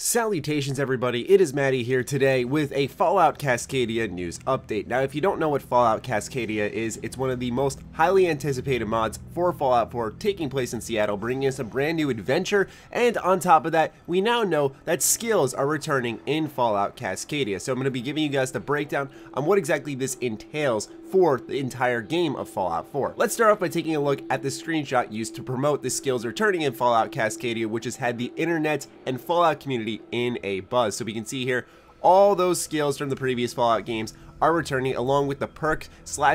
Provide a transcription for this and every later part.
Salutations everybody, it is Matty here today with a Fallout Cascadia news update. Now if you don't know what Fallout Cascadia is, it's one of the most highly anticipated mods for Fallout 4 taking place in Seattle, bringing us a brand new adventure, and on top of that, we now know that skills are returning in Fallout Cascadia. So I'm going to be giving you guys the breakdown on what exactly this entails for the entire game of Fallout 4. Let's start off by taking a look at the screenshot used to promote the skills returning in Fallout Cascadia, which has had the internet and Fallout community in a buzz. So we can see here all those skills from the previous Fallout games are returning, along with the perks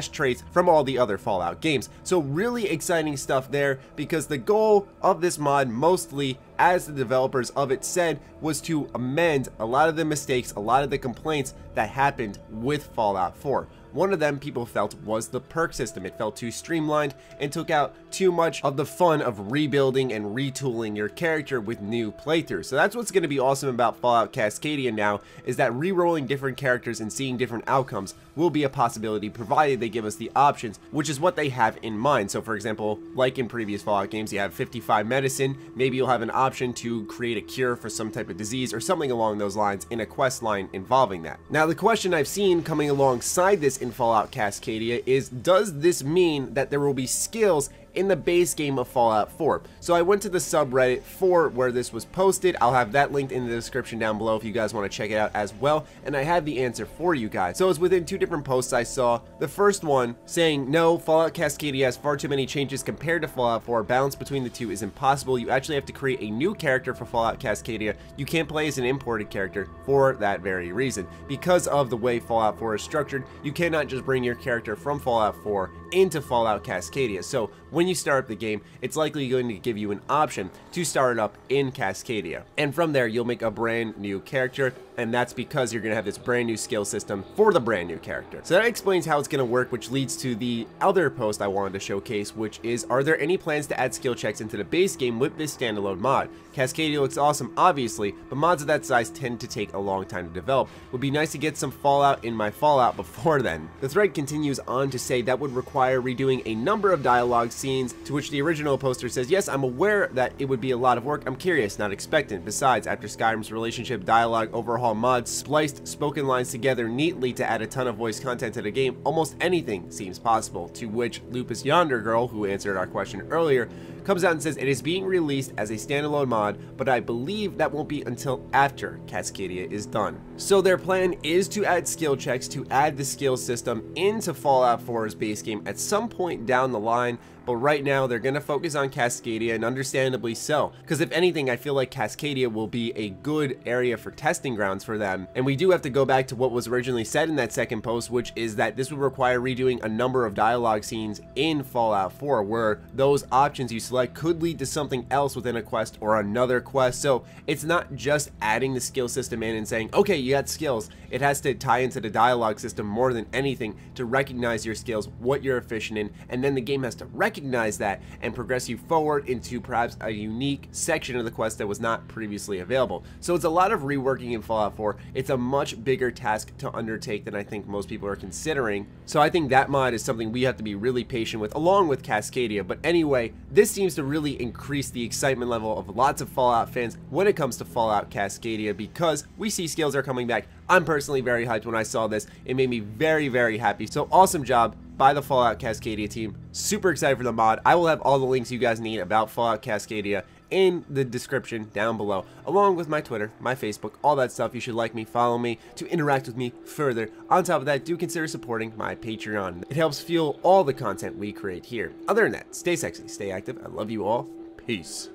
/ traits from all the other Fallout games. So really exciting stuff there, because the goal of this mod, mostly as the developers of it said, was to amend a lot of the mistakes, a lot of the complaints that happened with Fallout 4. One of them people felt was the perk system. It felt too streamlined and took out too much of the fun of rebuilding and retooling your character with new playthroughs. So that's what's going to be awesome about Fallout Cascadia now, is that re-rolling different characters and seeing different outcomes will be a possibility, provided they give us the options, which is what they have in mind. So for example, like in previous Fallout games, you have 55 medicine, maybe you'll have an option to create a cure for some type of disease or something along those lines in a quest line involving that. Now the question I've seen coming alongside this in Fallout Cascadia is, does this mean that there will be skills in the base game of Fallout 4? So I went to the subreddit for where this was posted. I'll have that linked in the description down below if you guys want to check it out as well, and I have the answer for you guys. So it was within two different posts I saw. The first one saying, no, Fallout Cascadia has far too many changes compared to Fallout 4. Balance between the two is impossible. You actually have to create a new character for Fallout Cascadia. You can't play as an imported character for that very reason. Because of the way Fallout 4 is structured, you cannot just bring your character from Fallout 4 into Fallout Cascadia. So when you start up the game, it's likely going to give you an option to start it up in Cascadia, and from there you'll make a brand new character, and that's because you're going to have this brand new skill system for the brand new character. So that explains how it's going to work, which leads to the other post I wanted to showcase, which is, are there any plans to add skill checks into the base game with this standalone mod? Cascadia looks awesome, obviously, but mods of that size tend to take a long time to develop. Would be nice to get some Fallout in my Fallout before then. The thread continues on to say that would require redoing a number of dialogue scenes, to which the original poster says, yes, I'm aware that it would be a lot of work. I'm curious, not expectant. Besides, after Skyrim's relationship dialogue overhaul mods spliced spoken lines together neatly to add a ton of voice content to the game, almost anything seems possible. To which Lupus Yonder Girl, who answered our question earlier, comes out and says it is being released as a standalone mod, but I believe that won't be until after Cascadia is done. So their plan is to add skill checks, to add the skill system into Fallout 4's base game at some point down the line, but right now they're going to focus on Cascadia, and understandably so, because if anything, I feel like Cascadia will be a good area for testing grounds for them. And we do have to go back to what was originally said in that second post, which is that this would require redoing a number of dialogue scenes in Fallout 4, where those options you select could lead to something else within a quest or another quest. So it's not just adding the skill system in and saying, okay, you got skills. It has to tie into the dialogue system more than anything to recognize your skills, what you're efficient in, and then the game has to recognize that and progress you forward into perhaps a unique section of the quest that was not previously available. So it's a lot of reworking in Fallout 4. It's a much bigger task to undertake than I think most people are considering. So I think that mod is something we have to be really patient with, along with Cascadia. But anyway, this seems to really increase the excitement level of lots of Fallout fans when it comes to Fallout Cascadia, because we see skills are coming back. I'm personally very hyped when I saw this. It made me very, very happy. So awesome job by the Fallout Cascadia team. Super excited for the mod. I will have all the links you guys need about Fallout Cascadia in the description down below, along with my Twitter, my Facebook, all that stuff. You should like me, follow me to interact with me further. On top of that, do consider supporting my Patreon. It helps fuel all the content we create here. Other than that, stay sexy, stay active. I love you all. Peace.